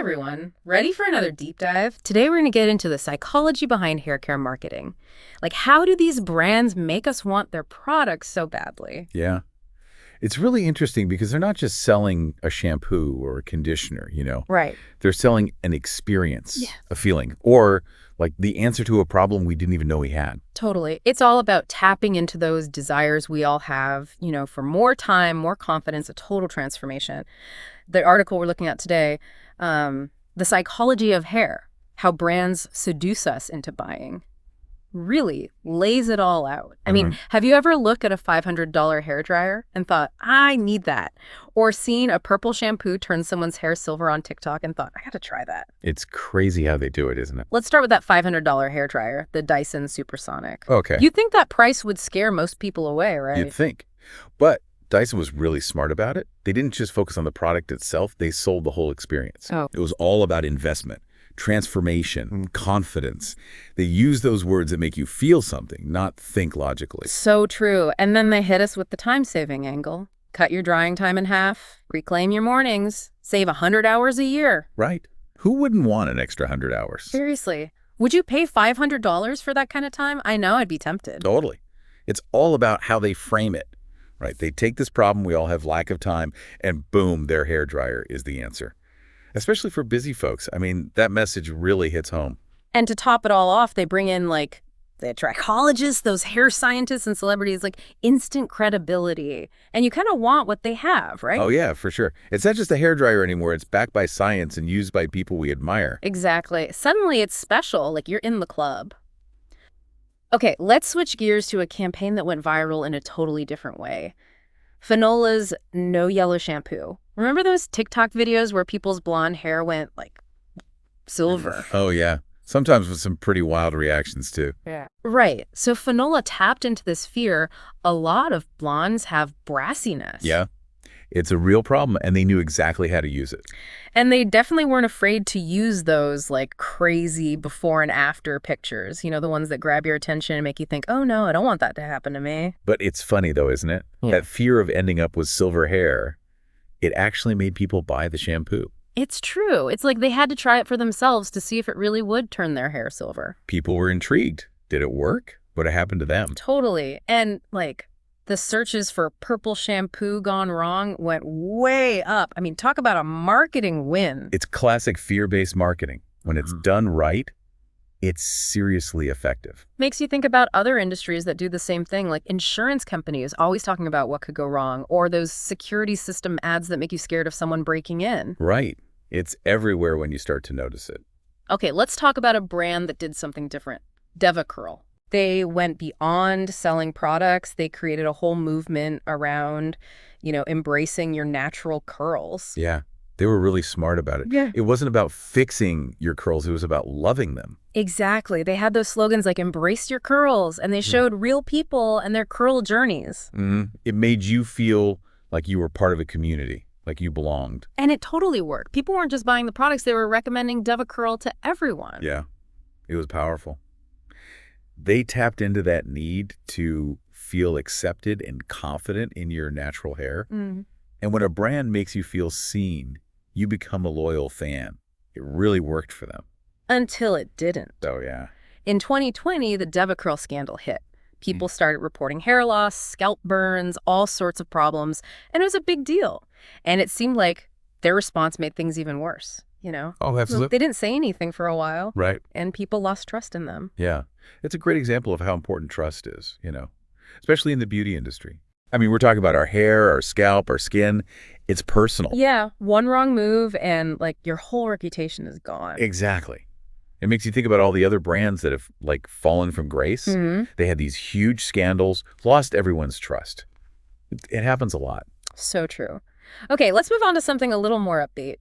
everyone. Ready for another deep dive? Today we're going to get into the psychology behind hair care marketing. Like, how do these brands make us want their products so badly? Yeah. It's really interesting because they're not just selling a shampoo or a conditioner. Right. They're selling an experience, Yeah. a feeling, or like the answer to a problem we didn't even know we had. Totally. It's all about tapping into those desires we all have, for more time, more confidence, a total transformation. The article we're looking at today, the psychology of hair, how brands seduce us into buying, really lays it all out. I mean, have you ever looked at a $500 hairdryer and thought, I need that? Or seen a purple shampoo turn someone's hair silver on TikTok and thought, I got to try that? It's crazy how they do it, isn't it? Let's start with that $500 hairdryer, the Dyson Supersonic. Okay. You'd think that price would scare most people away, right? You'd think. But Dyson was really smart about it. They didn't just focus on the product itself. They sold the whole experience. Oh. It was all about investment, transformation, confidence. They use those words that make you feel something, not think logically. So true. And then they hit us with the time-saving angle. Cut your drying time in half, reclaim your mornings, save 100 hours a year. Right. Who wouldn't want an extra 100 hours? Seriously. Would you pay $500 for that kind of time? I know I'd be tempted. Totally. It's all about how they frame it. Right. They take this problem, we all have lack of time, and boom, their hairdryer is the answer. Especially for busy folks. I mean, that message really hits home. And to top it all off, they bring in the trichologists, those hair scientists and celebrities, instant credibility. And you kind of want what they have, right? Oh, yeah, for sure. It's not just a hairdryer anymore. It's backed by science and used by people we admire. Exactly. Suddenly it's special, like you're in the club. Okay, let's switch gears to a campaign that went viral in a totally different way. Fanola's No Yellow Shampoo. Remember those TikTok videos where people's blonde hair went, silver? Oh, yeah. Sometimes with some pretty wild reactions, too. Yeah. Right. So Fanola tapped into this fear. A lot of blondes have brassiness. Yeah. It's a real problem, and they knew exactly how to use it. And they definitely weren't afraid to use those, crazy before and after pictures. The ones that grab your attention and make you think, oh, no, I don't want that to happen to me. But it's funny, though, isn't it? Yeah. That fear of ending up with silver hair, it actually made people buy the shampoo. It's true. It's like they had to try it for themselves to see if it really would turn their hair silver. People were intrigued. Did it work? What happened to them? Totally. And, the searches for purple shampoo gone wrong went way up. I mean, talk about a marketing win. It's classic fear-based marketing. When it's done right, it's seriously effective. Makes you think about other industries that do the same thing, like insurance companies always talking about what could go wrong, or those security system ads that make you scared of someone breaking in. Right. It's everywhere when you start to notice it. Okay, let's talk about a brand that did something different. DevaCurl. They went beyond selling products. They created a whole movement around, embracing your natural curls. Yeah, they were really smart about it. Yeah. It wasn't about fixing your curls. It was about loving them. Exactly. They had those slogans like embrace your curls, and they showed real people and their curl journeys. It made you feel like you were part of a community, like you belonged. And it totally worked. People weren't just buying the products. They were recommending DevaCurl to everyone. Yeah, it was powerful. They tapped into that need to feel accepted and confident in your natural hair. And when a brand makes you feel seen, you become a loyal fan. It really worked for them. Until it didn't. Oh, yeah. In 2020, the DevaCurl scandal hit. People started reporting hair loss, scalp burns, all sorts of problems, and it was a big deal. And it seemed like their response made things even worse, Oh, absolutely. They didn't say anything for a while. Right. And people lost trust in them. Yeah. It's a great example of how important trust is, especially in the beauty industry. I mean, we're talking about our hair, our scalp, our skin. It's personal. Yeah. One wrong move and your whole reputation is gone. Exactly. It makes you think about all the other brands that have fallen from grace. They had these huge scandals, lost everyone's trust. It happens a lot. So true. Okay, let's move on to something a little more upbeat.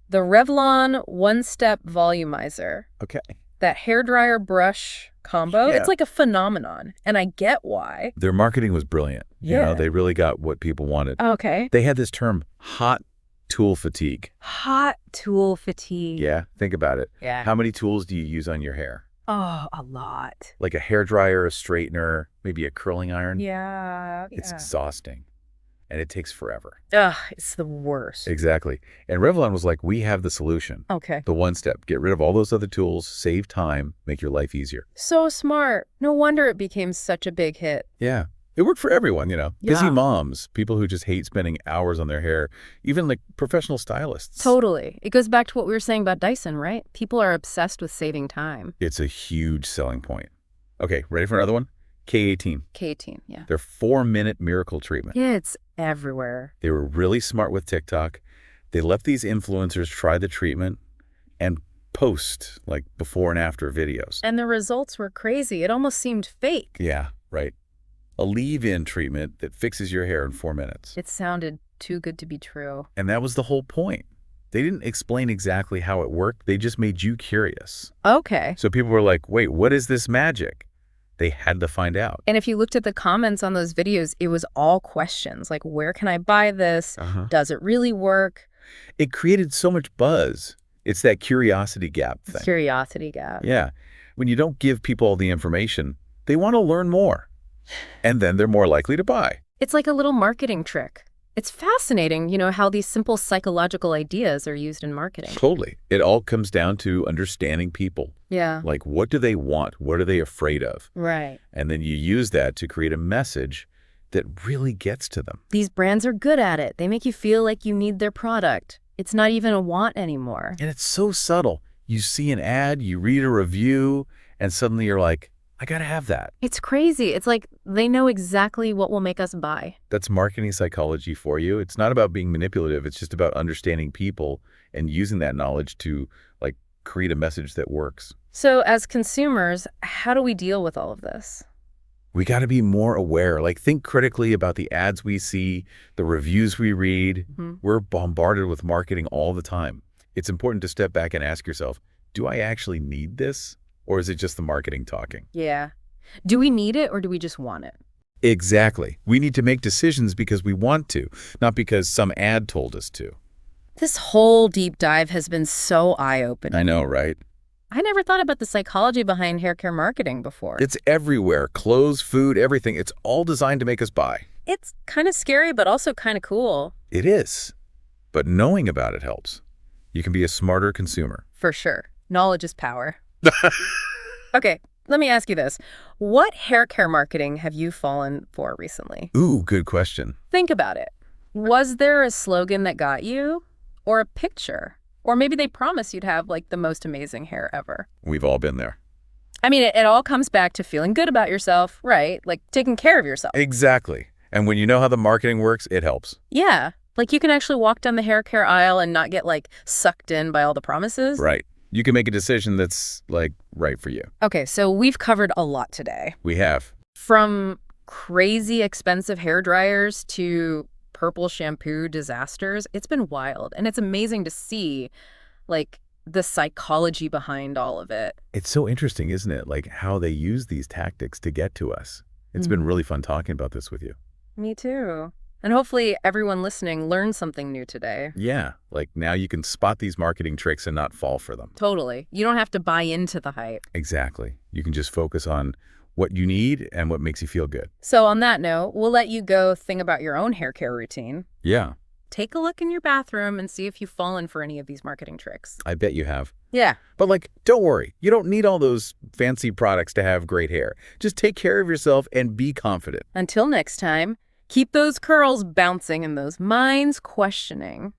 The Revlon one-step volumizer. Okay. That hairdryer brush combo, Yeah. It's like a phenomenon, and I get why. Their marketing was brilliant. Yeah. They really got what people wanted. Okay. They had this term, hot tool fatigue. Hot tool fatigue. Yeah, think about it. Yeah. How many tools do you use on your hair? Oh, a lot. Like a hairdryer, a straightener, maybe a curling iron? Yeah. It's exhausting. and it takes forever. Ugh, it's the worst. Exactly. And Revlon was like, we have the solution. Okay. The one step. Get rid of all those other tools, save time, make your life easier. So smart. No wonder it became such a big hit. Yeah. It worked for everyone, Busy Yeah. moms, people who just hate spending hours on their hair, even like professional stylists. Totally. It goes back to what we were saying about Dyson, right? People are obsessed with saving time. It's a huge selling point. Okay, ready for another one? K18. K18, yeah. Their 4-minute miracle treatment. Yeah, it's everywhere. They were really smart with TikTok. They let these influencers try the treatment and post like before and after videos. And the results were crazy. It almost seemed fake. Yeah, right. A leave-in treatment that fixes your hair in 4 minutes. It sounded too good to be true. And that was the whole point. They didn't explain exactly how it worked. They just made you curious. Okay. So people were like, wait, what is this magic? They had to find out. And if you looked at the comments on those videos, it was all questions like, where can I buy this? Does it really work? It created so much buzz. It's that curiosity gap thing. Curiosity gap. Yeah. When you don't give people all the information, they want to learn more. And then they're more likely to buy. It's like a little marketing trick. It's fascinating, how these simple psychological ideas are used in marketing. Totally. It all comes down to understanding people. Yeah. Like, what do they want? What are they afraid of? Right. And then you use that to create a message that really gets to them. These brands are good at it. They make you feel like you need their product. It's not even a want anymore. And it's so subtle. You see an ad, you read a review, and suddenly you're like, I gotta have that. It's crazy. It's like they know exactly what will make us buy. That's marketing psychology for you. It's not about being manipulative. It's just about understanding people and using that knowledge to create a message that works. So as consumers, how do we deal with all of this? We got to be more aware. Think critically about the ads we see, the reviews we read. We're bombarded with marketing all the time. It's important to step back and ask yourself, do I actually need this? Or is it just the marketing talking? Yeah. Do we need it or do we just want it? Exactly. We need to make decisions because we want to, not because some ad told us to. This whole deep dive has been so eye-opening. I know, right? I never thought about the psychology behind hair care marketing before. It's everywhere. Clothes, food, everything. It's all designed to make us buy. It's kind of scary, but also kind of cool. It is. But knowing about it helps. You can be a smarter consumer. For sure. Knowledge is power. Okay, let me ask you this. What hair care marketing have you fallen for recently? Ooh, good question. Think about it. Was there a slogan that got you? Or a picture? Or maybe they promise you'd have the most amazing hair ever. We've all been there. I mean, it all comes back to feeling good about yourself, right? Like taking care of yourself. Exactly. And when you know how the marketing works, it helps. Yeah. You can actually walk down the hair care aisle and not get sucked in by all the promises. Right. You can make a decision that's right for you. Okay, so we've covered a lot today. We have. From crazy expensive hair dryers to purple shampoo disasters. It's been wild. And it's amazing to see the psychology behind all of it. It's so interesting, isn't it? How they use these tactics to get to us. It's been really fun talking about this with you. Me too. And hopefully everyone listening learned something new today. Yeah. Now you can spot these marketing tricks and not fall for them. Totally. You don't have to buy into the hype. Exactly. You can just focus on what you need and what makes you feel good. So on that note, we'll let you go think about your own hair care routine. Yeah. Take a look in your bathroom and see if you've fallen for any of these marketing tricks. I bet you have. Yeah. But don't worry. You don't need all those fancy products to have great hair. Just take care of yourself and be confident. Until next time, keep those curls bouncing and those minds questioning.